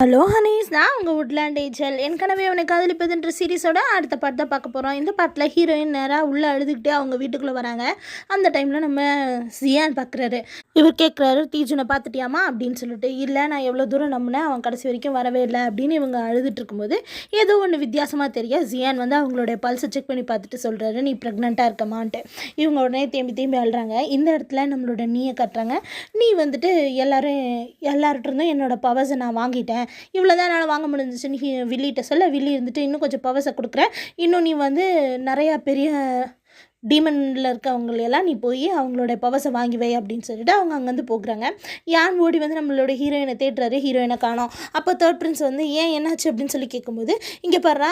Hello Honey's, நான் உங்கள் woodland ஏஜல். ஏற்கனவே அவனை காதலிப்பதுன்ற சீரீஸோட அடுத்த பாட்டு தான் பார்க்க போகிறோம். இந்த பாட்டில் ஹீரோயின் நேராக உள்ளே அழுதுகிட்டே அவங்க வீட்டுக்குள்ளே வராங்க. அந்த டைமில் நம்ம ஜியான் பார்க்குறாரு. இவர் கேட்குறாரு, தீஜுனை பார்த்துட்டியாமா அப்படின்னு சொல்லிட்டு. இல்லை, நான் எவ்வளோ தூரம் நம்பினேன், அவன் கடைசி வரைக்கும் வரவே இல்லை அப்படின்னு இவங்க அழுதுட்டு இருக்கும்போது ஏதோ ஒன்று வித்தியாசமாக தெரிய ஜியான் வந்து அவங்களுடைய பல்ஸை செக் பண்ணி பார்த்துட்டு சொல்கிறாரு, நீ ப்ரெக்னெண்ட்டாக இருக்கமான்ட்டு. இவங்க உடனே தேம்பி அழுறாங்க. இந்த இடத்துல நம்மளோட நீயை கட்டுறாங்க. நீ வந்துட்டு எல்லார்கிட்ருந்தும் என்னோட பவர்ஸை நான் வாங்கிட்டேன், இவ்வளோ தான் என்னால் வாங்க முடிஞ்சிச்சு. நீ வில்லிகிட்ட சொல்ல, வில்லி இருந்துட்டு இன்னும் கொஞ்சம் பவர்ஸை கொடுக்குறேன், இன்னும் நீ வந்து நிறையா பெரிய டீமனில் இருக்கவங்களெல்லாம் நீ போய் அவங்களோட பவர்ஸை வாங்கி வை அப்படின்னு சொல்லிட்டு அவங்க அங்கேருந்து போகிறாங்க. யான் ஓடி வந்து நம்மளோட ஹீரோயினை தேடுறாரு. ஹீரோயினை காணோம். அப்போ தேர்ட் பிரின்ஸ் வந்து ஏன் என்னாச்சு அப்படின்னு சொல்லி கேட்கும்போது, இங்கே பாரு,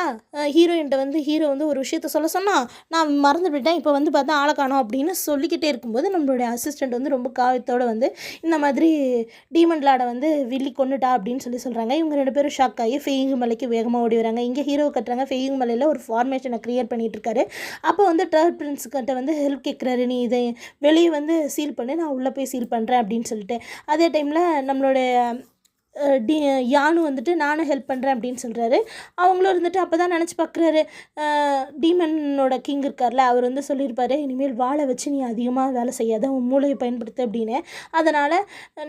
ஹீரோயின்ட்ட வந்து ஹீரோ வந்து ஒரு விஷயத்த சொல்ல சொன்னால் நான் மறந்து விட்டேன், இப்போ வந்து பார்த்தா ஆளை காணோம் அப்படின்னு சொல்லிக்கிட்டே இருக்கும்போது நம்மளுடைய அசிஸ்டண்ட் வந்து ரொம்ப காயத்தோடு வந்து இந்த மாதிரி டீமன் லாடை வந்து வில்லி கொண்டுட்டா அப்படின்னு சொல்கிறாங்க. இவங்க ரெண்டு பேரும் ஷாக் ஆகி ஃபெயிங்கு மலைக்கு வேகமாக ஓடி வராங்க. இங்கே ஹீரோ கட்டுறாங்க. ஃபெயிங்கு மலையில் ஒரு ஃபார்மேஷனை க்ரியேட் பண்ணிகிட்டு இருக்காரு. அப்போ வந்து தேர்ட் பிரின்ஸ் கிட்ட வந்து ஹெல்ப் கேட்குறாரு, நீ இதை வெளியே வந்து சீல் பண்ணு, நான் உள்ளே போய் சீல் பண்ணுறேன் அப்படின்னு சொல்லிட்டு. அதே டைமில் நம்மளோட யானும் வந்துட்டு நானும் ஹெல்ப் பண்ணுறேன் அப்படின்னு சொல்கிறாரு. அவங்களும் இருந்துட்டு அப்போ தான் நினச்சி பார்க்குறாரு, டீமனோட கிங் இருக்கார்ல, அவர் வந்து சொல்லியிருப்பாரு, இனிமேல் வாழை வச்சு நீ அதிகமாக வேலை செய்யாத, உன் மூளையை பயன்படுத்து அப்படின்னு. அதனால்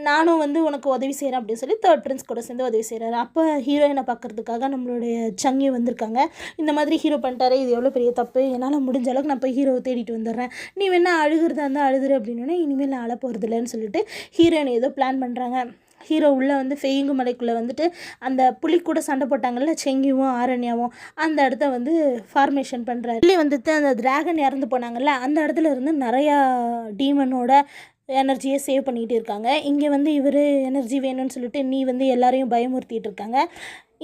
நானும் வந்து உனக்கு உதவி செய்கிறேன் அப்படின்னு சொல்லி தேர்ட் பிரின்ஸ் கூட சேர்ந்து உதவி செய்கிறாரு. அப்போ ஹீரோயினை பார்க்குறதுக்காக நம்மளுடைய சங்கி வந்திருக்காங்க. இந்த மாதிரி ஹீரோ பண்ணிட்டாரு, இது எவ்வளோ பெரிய தப்பு, என்னால் முடிஞ்ச அளவுக்கு நான் போய் ஹீரோவை தேடிட்டு வந்துடுறேன், நீ வேணா அழுகிறதா இருந்தால் அழுதுரு அப்படின்னோடனே இனிமேல் நான் அழ போகிறதில்லன்னு சொல்லிட்டு ஹீரோயின் ஏதோ பிளான் பண்ணுறாங்க. ஹீரோ உள்ளே வந்து ஃபெயிங்கு மலைக்குள்ளே வந்துட்டு அந்த புலி கூட சண்டை போட்டாங்கல்ல, செங்கியும் ஆரண்யாவும், அந்த இடத்த வந்து ஃபார்மேஷன் பண்ணுறாரு. இல்லை வந்துட்டு அந்த டிராகன் இறந்து போனாங்கல்ல, அந்த இடத்துல இருந்து நிறையா டீமனோட எனர்ஜியை சேவ் பண்ணிகிட்டு இருக்காங்க. இங்கே வந்து இவர் எனர்ஜி வேணும்னு சொல்லிட்டு நீ வந்து எல்லாரையும் பயமுறுத்திட்டு இருக்காங்க.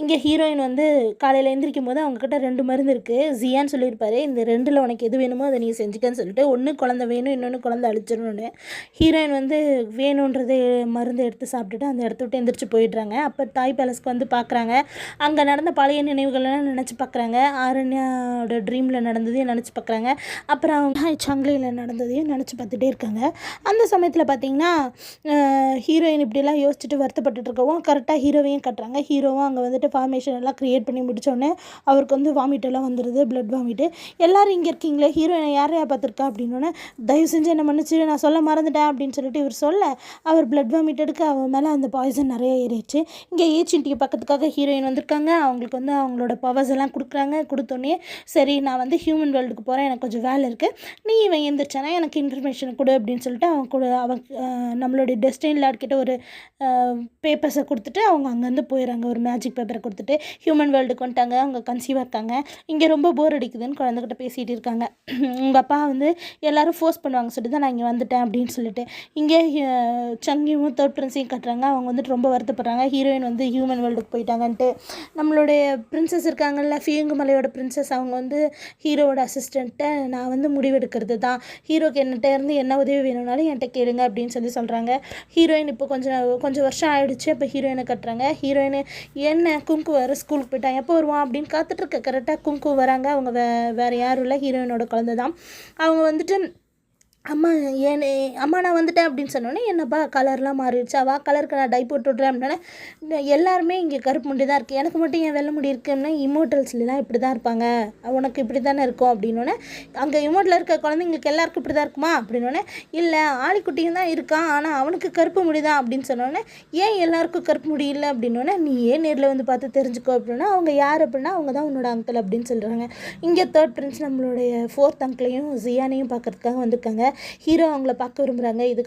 இங்கே ஹீரோயின் வந்து காலையில் எழுந்திரிக்கும் போது அவங்கக்கிட்ட 2 மருந்து இருக்குது. ஜியான்னு சொல்லியிருப்பாரு, இந்த 2ல் உனக்கு எது வேணுமோ அதை நீ செஞ்சுக்கன்னு சொல்லிட்டு, ஒன்று குழந்தை வேணும், இன்னொன்று குழந்தை அழிச்சிடணுன்னு. ஹீரோயின் வந்து வேணுன்றது மருந்து எடுத்து சாப்பிட்டுட்டு அந்த இடத்த விட்டு எந்திரிச்சு போயிடுறாங்க. அப்போ தாய் பேலஸ்க்கு வந்து பார்க்குறாங்க. அங்கே நடந்த பழைய நினைவுகளெல்லாம் நினச்சி பார்க்குறாங்க. ஆரண்யாவோட ட்ரீமில் நடந்ததையும் நினச்சி பார்க்குறாங்க. அப்புறம் அவங்க சங்கிலியில் நடந்ததையும் நினச்சி பார்த்துட்டே இருக்காங்க. அந்த சமயத்தில் பார்த்திங்கன்னா ஹீரோயின் இப்படிலாம் யோசிச்சுட்டு வருத்தப்பட்டுட்டு இருக்கவும் கரெக்டாக ஹீரோவையும் கட்டுறாங்க. ஹீரோவும் அங்கே வந்துட்டு ஃபார்மேஷன் எல்லாம் க்ரியேட் பண்ணி முடித்தோடனே அவருக்கு வந்து வாமிட்டெல்லாம் வந்துடுது, பிளட் வாமிட்டு. எல்லோரும் இங்கே இருக்கீங்களே, ஹீரோயினை யாரையா பார்த்துருக்கா அப்படின்னோடனே தயவு செஞ்சு என்ன மன்னிச்சு, நான் சொல்ல மறந்துட்டேன் அப்படின்னு சொல்லிட்டு இவர் சொல்ல, அவர் பிளட் வாமிட் எடுக்க அவன் மேலே அந்த பாய்சன் நிறைய ஏறிடுச்சு. இங்கே ஏஜென்ட்டியை பக்கத்துக்காக ஹீரோயின் வந்திருக்காங்க. அவங்களுக்கு வந்து அவங்களோட பவர்ஸ் எல்லாம் கொடுக்குறாங்க. கொடுத்தோன்னே சரி, நான் வந்து ஹியூமன் வேர்ல்டுக்கு போகிறேன், எனக்கு கொஞ்சம் வேலை இருக்குது, நீ இவன் எந்திரிச்சானா எனக்கு இன்ஃபர்மேஷன் கொடு அப்படின்னு சொல்லிட்டு அவன் கூட நம்மளுடைய டெஸ்டினி லார்ட்கிட்ட ஒரு பேப்பர்ஸை கொடுத்துட்டு அவங்க அங்கேருந்து போயிடறாங்க. ஒரு மேஜிக் பேப்பரை கொடுத்துட்டு ஹியூமன் வேர்ல்டுக்கு வந்துட்டாங்க. அவங்க கன்சீவாக இருக்காங்க. இங்கே ரொம்ப போர் அடிக்குதுன்னு குழந்தைகிட்ட பேசிகிட்டு இருக்காங்க. உங்கள் அப்பா வந்து எல்லோரும் ஃபோர்ஸ் பண்ணுவாங்க சொல்லிட்டு தான் நான் இங்கே வந்துட்டேன் அப்படின்னு சொல்லிட்டு. இங்கே சங்கியும் தேர்ட் பிரின்ஸையும் கட்டுறாங்க. அவங்க வந்துட்டு ரொம்ப வருத்தப்படுறாங்க, ஹீரோயின் வந்து ஹியூமன் வேர்ல்டுக்கு போயிட்டாங்கன்ட்டு. நம்மளுடைய பிரின்சஸ் இருக்காங்கல்ல, ஃபீங்கு மலையோட பிரின்சஸ், அவங்க வந்து ஹீரோவோட அசிஸ்டண்ட்டை, நான் வந்து முடிவெடுக்கிறது தான், ஹீரோக்கு என்னகிட்ட இருந்து என்ன உதவி வேணும்னாலும் என்கிட்ட கேளுங்க அப்படின்னு சொல்கிறாங்க. ஹீரோயின் இப்போ கொஞ்சம் வருஷம் ஆகிடுச்சு. அப்போ ஹீரோயினை கட்டுறாங்க. ஹீரோயின் என்ன குங்கு வேறு ஸ்கூலுக்கு போயிட்டான், எப்போ வருவான் அப்படின்னு காத்துட்ருக்க. கரெக்டாக குங்கு வராங்க. அவங்க வேறு யாரும் இல்லை, ஹீரோயினோட குழந்தை தான். அவங்க வந்துட்டு அம்மா அம்மா நான் வந்துட்டேன் அப்படின்னு சொன்னோன்னே, என்னப்பா கலர்லாம் மாறிடுச்சு, அவள் கலருக்கு நான் டை போட்டு விட்றேன் அப்படின்னா, எல்லாருமே இங்கே கருப்பு முடி தான் இருக்குது, எனக்கு மட்டும் ஏன் வெள்ளை முடி இருக்குன்னா, இமோட்டல்ஸ்லாம் இப்படி தான் இருப்பாங்க, உனக்கு இப்படி தானே இருக்கும் அப்படின்னோடனே, அங்கே இமோட்டில் இருக்க குழந்தைங்களுக்கு எல்லாருக்கும் இப்படி தான் இருக்குமா அப்படின்னோடனே, இல்லை ஆளிக்குட்டியும் தான் இருக்கான், ஆனால் அவனுக்கு கருப்பு முடி தான் அப்படின்னு சொன்னோன்னே, ஏன் எல்லாருக்கும் கருப்பு முடி இல்லை அப்படின்னோடனே, நீ ஏன் நேரில் வந்து பார்த்து தெரிஞ்சுக்கோ அப்படின்னா, அவங்க யார் அப்படின்னா அவங்க தான் உன்னோட அங்கிள் அப்படின்னு சொல்கிறாங்க. இங்கே தேர்ட் பிரின்ஸ் நம்மளுடைய 4th அங்கிளையும் ஜியானையும் பார்க்குறதுக்காக வந்திருக்காங்க. ஹீரோ அவங்கள பார்க்க விரும்புகிறாங்க. இது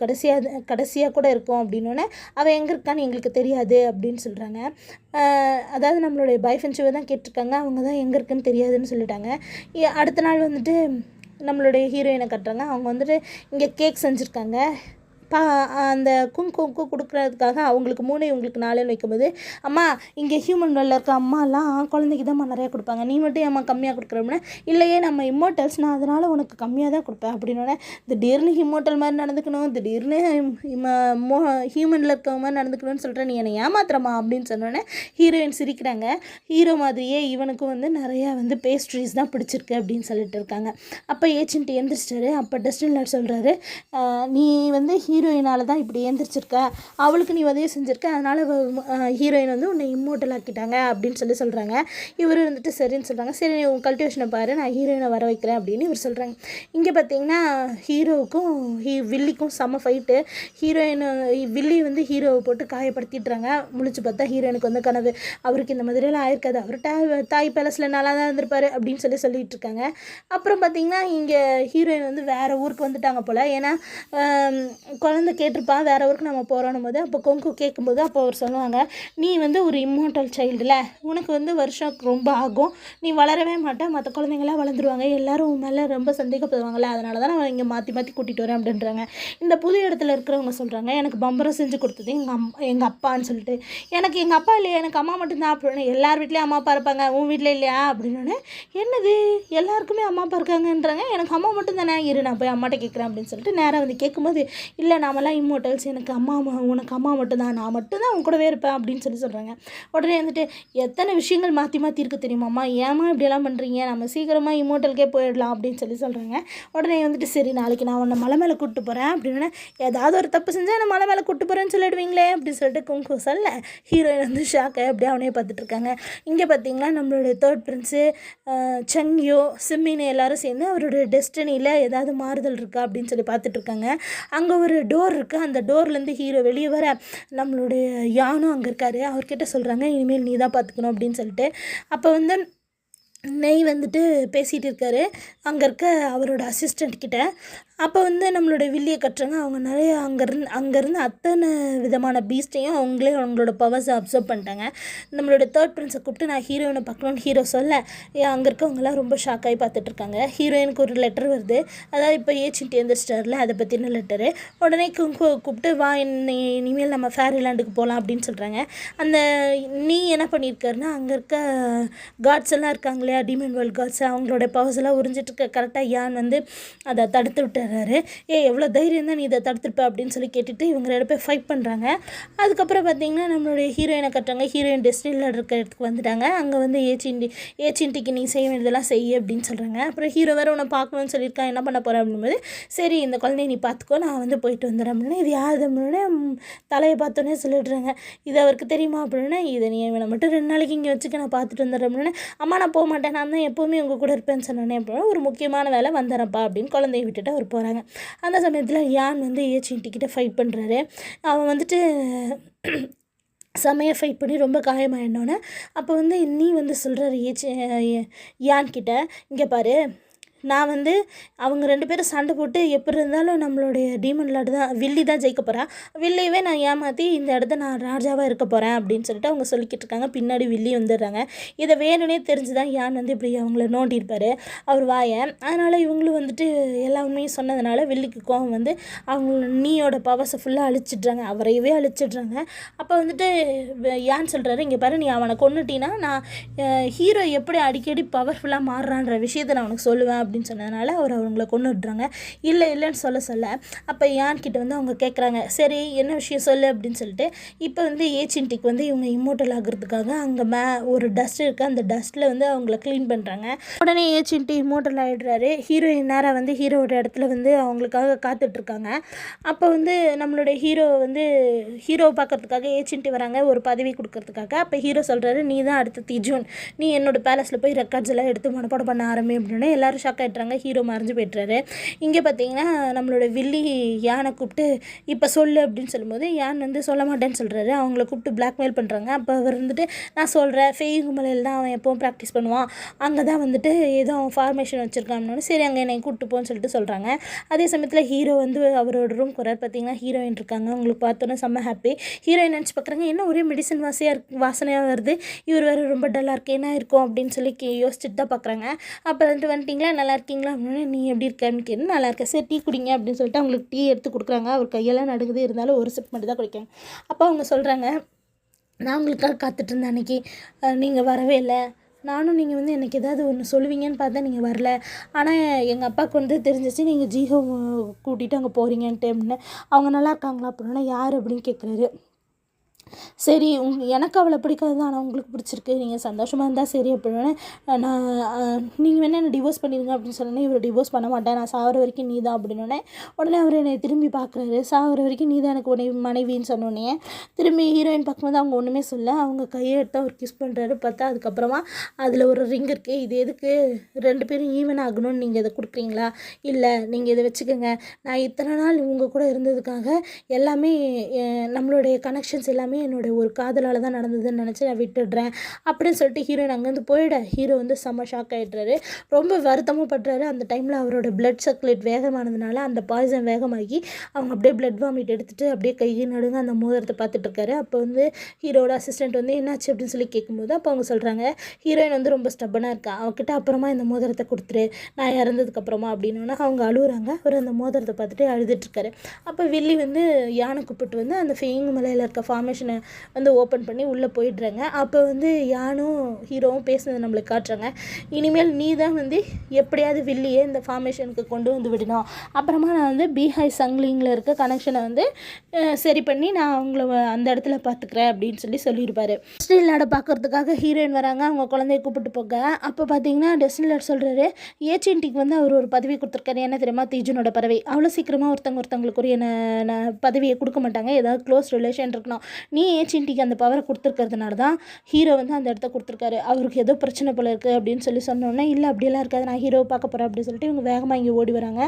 கடைசியாக கூட இருக்கும் அப்படின்னோடனே, அவள் எங்கே இருக்கான்னு எங்களுக்கு தெரியாது அப்படின்னு சொல்கிறாங்க. அதாவது நம்மளுடைய பாய் ஃப்ரெண்ட்ஸுவை தான் கேட்டிருக்காங்க, அவங்க தான் எங்கே இருக்குன்னு தெரியாதுன்னு சொல்லிட்டாங்க. அடுத்த நாள் வந்துட்டு நம்மளுடைய ஹீரோயினை கட்டுறாங்க. அவங்க வந்துட்டு இங்கே கேக் செஞ்சுருக்காங்க. அந்த குங்கு கொடுக்குறதுக்காக அவங்களுக்கு 3 இவங்களுக்கு 4ன்னு வைக்கும்போது, அம்மா இங்கே ஹியூமன் வேர்ல்டில் இருக்க அம்மாலாம் குழந்தைக்கு தான் நிறையா கொடுப்பாங்க, நீ மட்டும் ஏம்மா கம்மியாக கொடுக்குறோம்னா, இல்லையே நம்ம இம்மோட்டல்ஸ், நான் அதனால் உனக்கு கம்மியாக தான் கொடுப்பேன் அப்படின்னோடனே, திடீர்னு இம்மோட்டல் மாதிரி நடந்துக்கணும், திடீர்னு ஹியூமனில் இருக்க மாதிரி நடந்துக்கணும்னு சொல்கிறேன், நீ என்னை ஏமாத்துறமா அப்படின்னு சொன்னோன்னே ஹீரோயின் சிரிக்கிறாங்க. ஹீரோ மாதிரியே இவனுக்கும் வந்து நிறையா வந்து பேஸ்ட்ரீஸ் தான் பிடிச்சிருக்கு அப்படின்னு சொல்லிட்டு இருக்காங்க. அப்போ ஏஜென்ட் எந்திரிச்சிட்டாரு. அப்போ டெஸ்டினி லார்ட் சொல்கிறாரு, நீ வந்து ஹீரோயினால் தான் இப்படி எழுந்திரிச்சிருக்க, அவளுக்கு நீ உதவி செஞ்சுருக்க, அதனால் ஹீரோயின் வந்து உன்னை இம்மோட்டல் ஆக்கிட்டாங்க அப்படின்னு சொல்கிறாங்க. இவர் வந்துட்டு சரின்னு சொல்கிறாங்க. சரி நீ உன் கல்டிவேஷனை பாரு, நான் ஹீரோயினை வர வைக்கிறேன் அப்படின்னு இவர் சொல்கிறாங்க. இங்கே பார்த்தீங்கன்னா ஹீரோவுக்கும் வில்லிக்கும் செம ஃபைட்டு. வில்லி வந்து ஹீரோவை போட்டு காயப்படுத்திட்டுறாங்க. முழிச்சு பார்த்தா ஹீரோயினுக்கு வந்து கனவு, அவருக்கு இந்த மாதிரியெல்லாம் ஆயிருக்காது, அவர் தாய் பேலஸில் நல்லா தான் இருந்திருப்பார் அப்படின்னு சொல்லிட்டு இருக்காங்க. அப்புறம் பார்த்திங்கன்னா இங்கே ஹீரோயின் வந்து வேறு ஊருக்கு வந்துட்டாங்க போல். ஏன்னா குழந்தை கேட்டிருப்பான் வேறு ஊருக்கு நம்ம போகிறோம் போது. அப்போ கொங்கு கேட்கும்போது அப்போ அவர் சொல்லுவாங்க, நீ வந்து ஒரு இம்மோர்டல் சைல்டில், உனக்கு வந்து வருஷம் ரொம்ப ஆகும், நீ வளரவே மாட்டேன், மற்ற குழந்தைங்களாம் வளர்ந்துருவாங்க, எல்லோரும் உன் மேலே ரொம்ப சந்தேகப்படுவாங்கள்ல, அதனால தான் நான் இங்கே மாற்றி கூட்டிகிட்டு வரேன் அப்படின்றாங்க. இந்த புது இடத்துல இருக்கிறவங்க சொல்கிறாங்க, எனக்கு பம்பரம் செஞ்சு கொடுத்தது எங்கள் அப்பான்னு சொல்லிட்டு. எனக்கு எங்கள் அப்பா இல்லையா, எனக்கு அம்மா மட்டும்தான் அப்படின்னு. எல்லார் வீட்லேயும் அம்மா அப்பா இருப்பாங்க, உன் வீட்டில் இல்லையா அப்படின்னு. என்னது எல்லாருக்குமே அம்மா அப்பா இருக்காங்கன்றாங்க, எனக்கு அம்மா மட்டும் தானே, இரு நான் போய் அம்மாட்ட கேட்குறேன் அப்படின்னு சொல்லிட்டு நேராக வந்து கேட்கும்போது, இல்லை நாமெல்லாம் இம்மோர்டல்ஸ், எனக்கு உனக்கு அம்மா மட்டும்தான், நான் மட்டும்தான் உன் கூடவே இருப்பேன் அப்படின்னு சொல்கிறாங்க. உடனே வந்துட்டு எத்தனை விஷயங்கள் மாற்றி இருக்குது தெரியுமாம்மா, ஏமா இப்படியெல்லாம் பண்ணுறீங்க, நம்ம சீக்கிரமாக இம்மோர்டலுக்கே போயிடலாம் அப்படின்னு சொல்கிறாங்க. உடனே வந்துட்டு சரி நாளைக்கு நான் உன்னை மலை மேலே கூப்பிட்டு போகிறேன் அப்படின்னு. ஏதாவது ஒரு தப்பு செஞ்சால் என்ன மலை மேலே கூப்பிட்டு போகிறேன்னு சொல்லிடுவீங்களே அப்படின்னு சொல்லிட்டு குங்கு சொல்ல ஹீரோயின் வந்து ஷாக்காக அப்படியே அவனே பார்த்துட்ருக்காங்க. இங்கே பார்த்தீங்கன்னா நம்மளுடைய தேர்ட் பிரின்ஸு சங்கியோ சிம்மின்னு எல்லோரும் சேர்ந்து அவருடைய டெஸ்டினியில் ஏதாவது மாறுதல் இருக்கா அப்படின்னு சொல்லி பார்த்துட்ருக்காங்க. அங்கே ஒரு டோர் இருக்குது, அந்த டோர்லேருந்து ஹீரோ வெளியே வர நம்மளுடைய யானும் அங்கே இருக்கார். அவர்கிட்ட சொல்கிறாங்க, இனிமேல் நீ தான் பார்த்துக்கணும் அப்படின்னு சொல்லிட்டு. அப்போ வந்து நெய் வந்துட்டு பேசிகிட்டு இருக்காரு அங்கே இருக்க அவரோட அசிஸ்டண்ட் கிட்ட. அப்போ வந்து நம்மளோட வில்லியை கட்டுறாங்க. அவங்க நிறைய அங்கேருந்து அத்தனை விதமான பீஸ்ட்டையும் அவங்களோட பவர்ஸை அப்சர்வ் பண்ணிட்டாங்க. நம்மளோட தேர்ட் பிரின்ஸை கூப்பிட்டு நான் ஹீரோயினை பார்க்கணுன்னு ஹீரோ சொல்ல அங்கே இருக்கவங்களாம் ரொம்ப ஷாக்காகி பார்த்துட்ருக்காங்க. ஹீரோயினுக்கு ஒரு லெட்டர் வருது, அதாவது இப்போ ஏச்சின்ட்டு எந்திரிச்சிட்டார்ல அதை பற்றின லெட்டரு. உடனே கூப்பிட்டு வா இனிமேல் நம்ம ஃபேரிலாண்டுக்கு போகலாம் அப்படின்னு சொல்கிறாங்க. அந்த நீ என்ன பண்ணியிருக்காருன்னா அங்கே இருக்க காட்ஸ் எல்லாம் இருக்காங்க இல்லையா, டீமன் வேர்ல்ட் காட்ஸ், அவங்களோட பவர்ஸ் எல்லாம் உறிஞ்சிட்டு இருக்க கரெக்டாக யான் வந்து அதை தடுத்து விட்டார். எவ்வளோ தைரியம் தான் நீ இதை தடுத்துருப்ப அப்படின்னு சொல்லி கேட்டுட்டு இவங்க ரெண்டு பேர் ஃபைட் பண்ணுறாங்க. அதுக்கப்புறம் பார்த்தீங்கன்னா நம்மளுடைய ஹீரோயினை கட்டுறாங்க. ஹீரோயின் டெஸ்டினியில் இருக்கிற இடத்துக்கு வந்துட்டாங்க. அங்கே வந்து ஏச்சின்ட்டிக்கு நீ செய்ய வேண்டியதெல்லாம் செய்ய அப்படின்னு சொல்கிறாங்க. அப்புறம் ஹீரோ வேறு உன்னை பார்க்கணும்னு சொல்லியிருக்கான், என்ன பண்ண போகிறேன் அப்படின்போது சரி இந்த குழந்தைய நீ பார்த்துக்கோ, நான் வந்து போயிட்டு வந்துடுறேன் அப்படின்னா இது யார் அப்படின்னா தலையை பார்த்தோன்னே சொல்லிடுறாங்க. இது அவருக்கு தெரியுமா அப்படின்னா இதை நீ இவனை மட்டும் 2 நாளைக்கு இங்கே வச்சுக்க, நான் பார்த்துட்டு வந்துடுறேன் அப்படின்னா அம்மா நான் போக மாட்டேன், நான் தான் எப்போவுமே உங்கள் கூட இருப்பேன்னு சொன்னேன் அப்படின்னா ஒரு முக்கியமான வேலை வந்துடுறப்பா அப்படின்னு குழந்தைய விட்டுட்டு அவர் போகிறாங்க. அந்த சமயத்தில் யான் வந்து ஏச்சின்ட்டிக்கிட்ட ஃபைட் பண்ணுறாரு. அவன் வந்துட்டு செமையாக ஃபைட் பண்ணி ரொம்ப காயமாயிடனோன்னே அப்போ வந்து நீ வந்து சொல்கிறாரு யான்கிட்ட, இங்கே பாரு நான் வந்து அவங்க 2 பேரும் சண்டை போட்டு எப்படி இருந்தாலும் நம்மளுடைய டீமன் லார்டு தான் வில்லி தான் ஜெயிக்க போகிறான், வில்லியவே நான் ஏமாற்றி இந்த இடத்த நான் ராஜாவாக இருக்க போகிறேன் அப்படின்னு சொல்லிட்டு அவங்க சொல்லிக்கிட்டு இருக்காங்க. பின்னாடி வில்லி வந்துடுறாங்க. இதை வேணும்னே தெரிஞ்சு தான் யான் வந்து இப்படி அவங்கள நோண்டியிருப்பார் அவர் வாயை. அதனால் இவங்களும் வந்துட்டு எல்லா உண்மையும் சொன்னதுனால வில்லிக்கு கோவம் வந்து அவங்க நீயோட பவர்ஸை ஃபுல்லாக அழிச்சிட்றாங்க, அவரையவே அழிச்சிட்றாங்க. அப்போ வந்துட்டு யான் சொல்கிறாரு, இங்கே பாரு நீ அவனை கொன்னுட்டினா நான் ஹீரோ எப்படி அடிக்கடி பவர்ஃபுல்லாக மாறுறான்ற விஷயத்தை நான் உனக்கு சொல்லுவேன் அப்படின்னு சொன்னதுனால அவங்கள கொண்டு விட்றாங்க. இல்லைன்னு சொல்ல அப்போ யான்கிட்ட வந்து அவங்க கேட்குறாங்க, சரி என்ன விஷயம் சொல்லு அப்படின்னு சொல்லிட்டு. இப்போ வந்து ஏச்சின்ட்டிக்கு வந்து இவங்க இம்மோர்டல் ஆகிறதுக்காக அங்கே ஒரு டஸ்ட் இருக்குது, அந்த டஸ்ட்டில் வந்து அவங்கள க்ளீன் பண்ணுறாங்க. உடனே ஏச்சின்ட்டி இம்மோர்டல் ஆகிடுறாரு. ஹீரோயின் நேராக வந்து ஹீரோவோட இடத்துல வந்து அவங்களுக்காக காத்துட்ருக்காங்க. அப்போ வந்து நம்மளுடைய ஹீரோவை பார்க்கறதுக்காக ஏச்சின்ட்டி வராங்க, ஒரு பதவி கொடுக்கறதுக்காக. அப்போ ஹீரோ சொல்கிறாரு, நீ தான் அடுத்த திஜூன், நீ என்னோடய பேலஸில் போய் ரெக்கார்ட்ஸ் எல்லாம் எடுத்து மனப்பாடம் பண்ண ஆரம்பி அப்படின்னு எல்லோரும் ஷாக் ஆகிட்டுறாங்க. ஹீரோ மறைஞ்சு போய்ட்டுறாரு. இங்கே பார்த்தீங்கன்னா நம்மளோட வில்லி யானை கூப்பிட்டு இப்போ சொல்லு அப்படின்னு சொல்லும்போது யான் வந்து சொல்ல மாட்டேன்னு சொல்கிறாரு. அவங்கள கூப்பிட்டு பிளாக்மெயில் பண்ணுறாங்க. அப்போ அவர் வந்துட்டு நான் சொல்கிறேன் ஃபெய்கு மலையில் தான் அவன் எப்போவும் ப்ராக்டிஸ் பண்ணுவான், அங்கே தான் வந்துட்டு ஏதோ அவன் ஃபார்மேஷன் வச்சுருக்கான்னு சரி அங்கே என்னை கூப்பிட்டு போன்னு சொல்லிட்டு சொல்கிறாங்க. அதே சமயத்தில் ஹீரோ வந்து அவரோட ரூம் போகிறார். பார்த்தீங்கன்னா ஹீரோயின் இருக்காங்க. அவங்களுக்கு பார்த்தோன்னா செம்ம ஹாப்பி. ஹீரோயின் நினச்சி பார்க்குறாங்க, என்ன ஒரே மெடிசன் வாசனையாக வருது, இவர் வேறு ரொம்ப டல்லாக இருக்கு, என்ன இருக்கும் அப்படின்னு சொல்லி யோசிச்சுட்டு தான் பார்க்குறாங்க. அப்போ வந்துட்டிங்களா நல்லா இருக்கீங்களா அப்படின்னு, நீ எப்படி இருக்கேன்னு கேட்டு நல்லா இருக்கேன், சரி டீ குடிங்க அப்படின்னு சொல்லிட்டு அவங்களுக்கு டீ எடுத்து கொடுக்குறாங்க. அவர் கையெல்லாம் நடுங்குது, இருந்தாலும் ஒரு சிப் மட்டும் தான் குடிக்காங்க. அப்போ அவங்க சொல்கிறாங்க, நான் உங்களுக்காக காத்துட்ருந்தேன் அன்றைக்கி, நீங்கள் வரவே இல்லை, நானும் நீங்கள் வந்து எனக்கு ஏதாவது ஒன்று சொல்லுவீங்கன்னு பார்த்தா நீங்கள் வரல, ஆனால் எங்கள் அப்பாவுக்கு வந்து தெரிஞ்சிச்சு நீங்கள் ஜீஹோ கூட்டிகிட்டு அங்கே போகிறீங்கன்ட்டு அப்படின்னு. அவங்க நல்லா இருக்காங்களா அப்படின்னா யார் அப்படின்னு கேட்குறாரு. சரி எனக்கு அவளை பிடிக்காது தான், ஆனால் உங்களுக்கு பிடிச்சிருக்கு, நீங்கள் சந்தோஷமாக இருந்தால் சரி அப்படின்னோடனே நான் நீங்கள் வேணால் என்ன டிவோர்ஸ் பண்ணிடுங்க அப்படின்னு சொன்னோன்னே இவர் டிவோர்ஸ் பண்ண மாட்டேன், நான் சாகிற வரைக்கும் நீ தான் அப்படின்னோடனே உடனே அவர் என்னை திரும்பி பார்க்குறாரு. சாகிற வரைக்கும் நீ தான் எனக்கு மனைவின்னு சொன்னோன்னே திரும்பி ஹீரோயின் பார்க்கும்போது அவங்க ஒன்றுமே சொல்ல, அவங்க கையை எடுத்து அவர் கிஸ் பண்ணுறாரு. பார்த்தா அதுக்கப்புறமா அதில் ஒரு ரிங் இருக்குது. இது எதுக்கு 2 பேரும் ஈவன் ஆகணும்னு நீங்கள் இதை கொடுக்குறீங்களா? இல்லை நீங்கள் இதை வச்சுக்கோங்க, நான் இத்தனை நாள் உங்கள் கூட இருந்ததுக்காக எல்லாமே நம்மளுடைய கனெக்ஷன்ஸ் எல்லாமே என்னோடய ஒரு காதலால் தான் நடந்ததுன்னு நினச்சி நான் விட்டுடுறேன் அப்படின்னு சொல்லிட்டு ஹீரோயின் அங்கேருந்து போயிட ஹீரோ வந்து செம்ம ஷாக் ஆகிடுறாரு. ரொம்ப வருத்தமும் படுறாரு. அந்த டைமில் அவரோட பிளட் சர்க்குலேட் வேகமானதுனால அந்த பாய்சன் வேகமாகி அவங்க அப்படியே பிளட் வாமிட் எடுத்துகிட்டு அப்படியே கையை நடுங்க அந்த மோதிரத்தை பார்த்துட்ருக்காரு. அப்போ வந்து ஹீரோட அசிஸ்டண்ட் வந்து என்னாச்சு அப்படின்னு சொல்லி கேட்கும்போது அப்போ அவங்க சொல்கிறாங்க, ஹீரோயின் வந்து ரொம்ப ஸ்டப்பனாக இருக்கா, அவகிட்ட அப்புறமா இந்த மோதிரத்தை கொடுத்துரு நான் இறந்ததுக்கப்புறமா அப்படின்னோன்னா அவங்க அழுகுறாங்க. அவர் அந்த மோதிரத்தை பார்த்துட்டு அழுதுட்டுருக்காரு. அப்போ வில்லி வந்து யானை கூப்பிட்டு வந்து அந்த ஃபெயிங் மலையில் இருக்க ஃபார்மேஷனை வந்து ஓப்பன் பண்ணி உள்ளே போயிடுறாங்க. அப்போ வந்து யானும் ஹீரோவும் பேசுனது நம்மளுக்கு காட்டுறாங்க. இனிமேல் நீ தான் வந்து எப்படியாவது வில்லியே இந்த ஃபார்மேஷனுக்கு கொண்டு வந்து விடணும், அப்புறமா நான் வந்து பீஹாய் சங்லிங்கில் இருக்க கனெக்ஷனை வந்து சரி பண்ணி நான் அவங்கள அந்த இடத்துல பார்த்துக்கிறேன் அப்படின்னு சொல்லியிருப்பாரு. டெஸ்டினிலாட பார்க்கறதுக்காக ஹீரோயின் வராங்க, அவங்க குழந்தைய கூப்பிட்டு போக. அப்போ பார்த்தீங்கன்னா டெஸ்டினிலாட் சொல்கிறாரு, ஏஜென்ட்டிக்கு வந்து அவர் ஒரு பதவி கொடுத்துருக்காரு, என்ன தெரியுமா, தீஜனோட பறவை. அவ்வளோ சீக்கிரமாக ஒருத்தங்களுக்கு ஒரு என்ன பதவியை கொடுக்க மாட்டாங்க, ஏதாவது க்ளோஸ் ரிலேஷன் இருக்கணும். நீ ஏஜென்ட்டிக்கு அந்த பவரை கொடுத்துருக்கிறதுனால தான் ஹீரோ வந்து அந்த இடத்த கொடுத்துருக்காரு, அவருக்கு ஏதோ பிரச்சனை போல இருக்குது அப்படின்னு சொன்னோன்னே இல்லை அப்படியெல்லாம் இருக்காது, நான் ஹீரோவை பார்க்க போகிறேன் அப்படின்னு சொல்லிட்டு இவங்க வேகமாக இங்கே ஓடி வராங்க.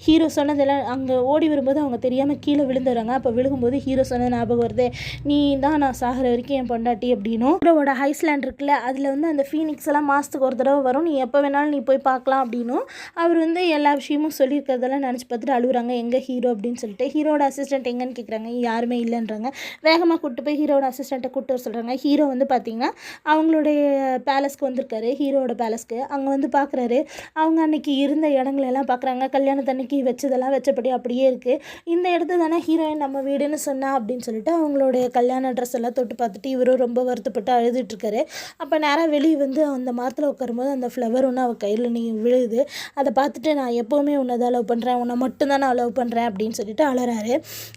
ஹீரோ சொன்னதெல்லாம் அங்கே ஓடி வரும்போது அவங்க தெரியாமல் கீழே விழுந்துடுறாங்க. அப்போ விழுகும்போது ஹீரோ சொன்னது ஞாபகம் வருது, நீ தான் நான் சாகிற வரைக்கும் என் பொண்டாட்டி அப்படின்னும். ஹீரோவோட ஐஸ்லேண்ட் இருக்குல்ல, அதில் வந்து அந்த ஃபீனிக்ஸ் எல்லாம் மாதத்துக்கு ஒரு தடவை வரும், நீ எப்போ வேணாலும் நீ போய் பார்க்கலாம் அப்படின்னும் அவர் வந்து எல்லா விஷயமும் சொல்லியிருக்கிறதெல்லாம் நினச்சி பார்த்துட்டு அழுகுறாங்க. எங்கே ஹீரோ அப்படின்னு சொல்லிட்டு ஹீரோட அசிஸ்டன்ட் எங்கன்னு கேட்குறாங்க, யாருமே இல்லைன்றாங்க. வேகமாக கூப்பிட்டு போய் ஹீரோட அசிஸ்டண்ட்டை கூப்பிட்டு வர சொல்கிறாங்க. ஹீரோ வந்து பார்த்திங்கன்னா அவங்களுடைய பேலஸ்க்கு வந்திருக்காரு, ஹீரோட பேலஸ்க்கு. அங்கே வந்து பார்க்குறாரு, அவங்க அன்றைக்கி இருந்த இடங்களெல்லாம் பார்க்குறாங்க. கல்யாணத்தன்னைக்கு வச்சதெல்லாம் வச்சபடி அப்படியே இருக்குது. இந்த இடத்த தானே ஹீரோயின் நம்ம வீடுன்னு சொன்னா அப்படின்னு சொல்லிட்டு அவங்களுடைய கல்யாண ட்ரெஸ் எல்லாம் தொட்டு பார்த்துட்டு இவரும் ரொம்ப வருத்தப்பட்டு அழுதுட்டுருக்காரு. அப்போ நேராக வெளியே வந்து அந்த மரத்தில் உட்காரும்போது அந்த ஃப்ளவர் ஒன்று அவள் கையில் விழுது. அதை பார்த்துட்டு நான் எப்போவுமே உன்னை தான் லவ் பண்ணுறேன், உன்னை மட்டும்தான் நான் லவ் பண்ணுறேன் அப்படின்னு சொல்லிட்டு அழறாரு.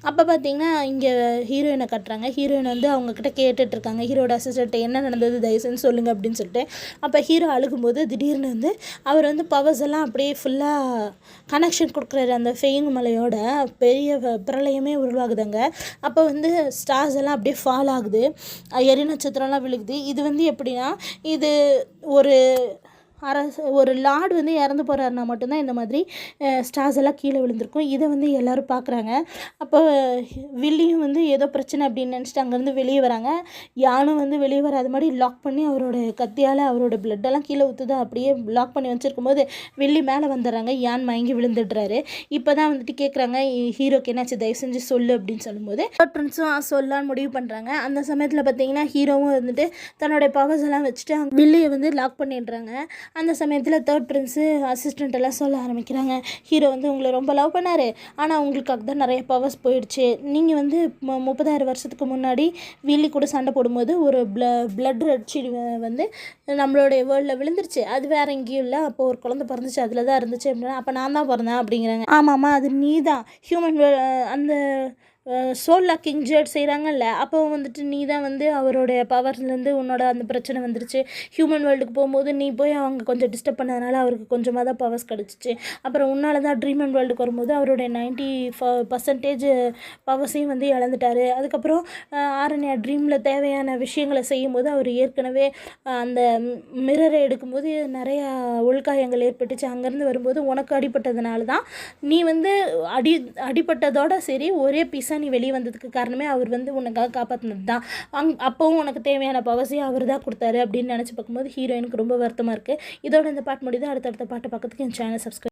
அப்போ பார்த்திங்கன்னா இங்கே ஹீரோயினை கட்டுறாங்க. ஹீரோயின் வந்து அவங்கக்கிட்ட கேட்டுட்ருக்காங்க, ஹீரோட அசிஸ்டன்ட் என்ன நடந்தது தயவுசெய்து சொல்லுங்கள் அப்படின்னு சொல்லிட்டு. அப்போ ஹீரோ அழுகும்போது திடீர்னு வந்து அவர் வந்து பவர்ஸ் எல்லாம் அப்படியே ஃபுல்லாக கனெக்ஷன் கொடுக்குறாரு. அந்த ஃபெயிங் மலையோட பெரிய பிரளயமே உருவாகுதுங்க. அப்போ வந்து ஸ்டார்ஸ் எல்லாம் அப்படியே ஃபால் ஆகுது, எரி நட்சத்திரம்லாம் விழுகுது. இது வந்து எப்படின்னா இது ஒரு லார்டு வந்து இறந்து போகிறாருனா மட்டும்தான் இந்த மாதிரி ஸ்டார்ஸ் எல்லாம் கீழே விழுந்திருக்கும். இதை வந்து எல்லோரும் பார்க்குறாங்க. அப்போ வில்லியும் வந்து ஏதோ பிரச்சனை அப்படின்னு நினச்சிட்டு அங்கேருந்து வெளியே வராங்க. யானும் வந்து வெளியே வராது மாதிரி லாக் பண்ணி அவரோட கத்தியால் அவரோட பிளட்டெல்லாம் கீழே ஊற்றுது. அப்படியே லாக் பண்ணி வச்சுருக்கும் போது வில்லி மேலே வந்துடுறாங்க. யான் மயங்கி விழுந்துடுறாரு. இப்போ தான் வந்துட்டு கேட்குறாங்க, ஹீரோக்கு என்னாச்சு தயவு செஞ்சு சொல்லு அப்படின்னு சொல்லும்போது ஃப்ரெண்ட்ஸும் சொல்லலான்னு முடிவு பண்ணுறாங்க. அந்த சமயத்தில் பார்த்தீங்கன்னா ஹீரோவும் வந்துட்டு தன்னுடைய பவர்ஸ் எல்லாம் வச்சுட்டு வில்லியை வந்து லாக் பண்ணிடுறாங்க. அந்த சமயத்தில் தேர்ட் பிரின்ஸு அசிஸ்டண்ட் எல்லாம் சொல்ல ஆரம்பிக்கிறாங்க, ஹீரோ வந்து உங்களை ரொம்ப லவ் பண்ணார், ஆனால் உங்களுக்காக தான் நிறைய பவர்ஸ் போயிடுச்சு. நீங்கள் வந்து 30,000 வருஷத்துக்கு முன்னாடி வில்லி கூட சண்டை போடும்போது ஒரு பிளட் ரெட் சீட் வந்து நம்மளுடைய வேர்ல்டில் விழுந்துருச்சு, அது வேறு எங்கேயும் இல்லை, அப்போ ஒரு குழந்தை பிறந்துச்சு, அதில் தான் இருந்துச்சு அப்படின்னா, அப்போ நான் தான் பிறந்தேன் அப்படிங்கிறாங்க. ஆமாம்மா அது நீ தான் ஹியூமன் அந்த சோல் லாக்கிங் ஜெட் செய்கிறாங்கல்ல, அப்போ வந்துட்டு நீ தான் வந்து அவருடைய பவர்லேருந்து உன்னோட அந்த பிரச்சனை வந்துருச்சு. ஹியூமன் வேர்ல்டுக்கு போகும்போது நீ போய் அவங்க கொஞ்சம் டிஸ்டர்ப் பண்ணதுனால அவருக்கு கொஞ்சமாக தான் பவர்ஸ் கிடச்சிச்சு. அப்புறம் உன்னால தான் ட்ரீம் வேர்ல்டுக்கு வரும்போது அவருடைய 90% பவர்ஸையும் வந்து இழந்துட்டார். அதுக்கப்புறம் ஆரண்யா ட்ரீமில் தேவையான விஷயங்களை செய்யும்போது அவர் ஏற்கனவே அந்த மிரரை எடுக்கும்போது நிறையா உள்காயங்கள் ஏற்பட்டுச்சு. அங்கேருந்து வரும்போது உனக்கு அடிப்பட்டதுனால தான் நீ வந்து அடிப்பட்டதோட சரி ஒரே பீஸாக நீ வெளியே வந்ததுக்கு காரணமே அவர் வந்து உனக்காக காப்பாற்றினது தான். அப்போவும் உனக்கு தேவையான பவர்ஸையும் அவர் தான் கொடுத்தாரு அப்படின்னு நினச்சி பார்க்கும்போது ஹீரோயினுக்கு ரொம்ப வருத்தமாக இருக்குது. இதோட இந்த பாட்டு முடியுது. அடுத்தடுத்த பாட்டை பார்க்கறதுக்கு என் சேனல் சப்ஸ்கிரைப்